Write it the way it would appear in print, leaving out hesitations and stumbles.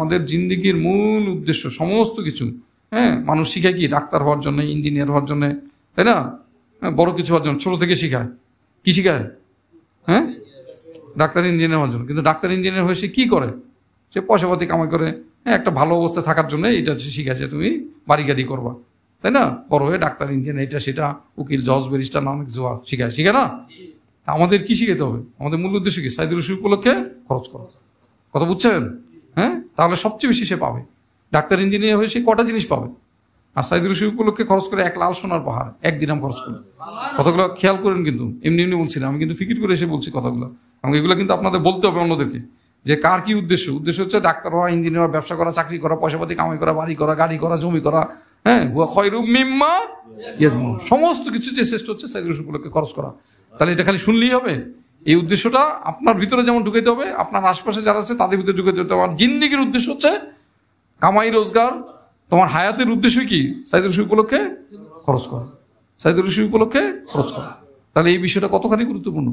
আমাদের জিন্দিগির মূল উদ্দেশ্য সমস্ত কিছু, হ্যাঁ, মানুষ শিখায় কি? ডাক্তার হওয়ার জন্য, ইঞ্জিনিয়ার হওয়ার জন্য, তাই না? বড় কিছু হওয়ার জন্য ছোট থেকে শিখায়। কি শিখায়? হ্যাঁ, ডাক্তার ইঞ্জিনিয়ার হওয়ার জন্য। কিন্তু ডাক্তার ইঞ্জিনিয়ার হয়ে সে কি করে? সে পয়সাপাতি কামাই করে, হ্যাঁ, একটা ভালো অবস্থায় থাকার জন্য এটা শিখাচ্ছে তুমি বাড়ি গাড়ি করবা, তাই না? বড় হয়ে ডাক্তার ইঞ্জিনিয়ার এটা সেটা উকিল জজ ব্যারিস্টার নানা কিছু শিখায় না? আমাদের কি শিখাতে হবে? আমাদের মূল উদ্দেশ্য কি? সাইদুর রশিদ উপলক্ষে খরচ করা। কথা বুঝছেন? হ্যাঁ, তাহলে সবচেয়ে বেশি সে পাবে। ডাক্তার ইঞ্জিনিয়ার হয়ে সে কটা জিনিস পাবে? আর সাইদুর রশিদ উপলক্ষে খরচ করে এক লাল সোনার পাহাড়, এক দিনাম খরচ করে। কথাগুলো খেয়াল করেন, কিন্তু এমনি এমনি বলছি না, আমি কিন্তু ফিকির করে এসে বলছি কথাগুলো। এবং এগুলো কিন্তু আপনাদের বলতে হবে অন্যদেরকে, যে কার কি উদ্দেশ্য। উদ্দেশ্য হচ্ছে ডাক্তার হওয়া, ইঞ্জিনিয়ার হওয়া, ব্যবসা করা, চাকরি করা, পয়সাপাতি কামাই করা, বাড়ি করা, গাড়ি করা, জমি করা, হ্যাঁ, হুয়া খয়রুম মিম্মা ইয়াজমাউন, সমস্ত কিছু যে শ্রেষ্ঠ হচ্ছে সাইদুর রশিদ উপলক্ষে খরচ করা। তাহলে এটা খালি শুনলেই হবে? এই উদ্দেশ্যটা আপনার ভিতরে যেমন ঢুকাইতে হবে, আপনার আশপাশে যারা আছে তাদের ভিতরে ঢুকাইতে হবে। আমার জিন্দিগির উদ্দেশ্য হচ্ছে কামাই রোজগার। তোমার হায়াতের উদ্দেশ্য কি? সাইদুর রশিদ উপলক্ষে খরচ করা, সাইদুর রশিদ উপলক্ষে খরচ করা। তাহলে এই বিষয়টা কতখানি গুরুত্বপূর্ণ।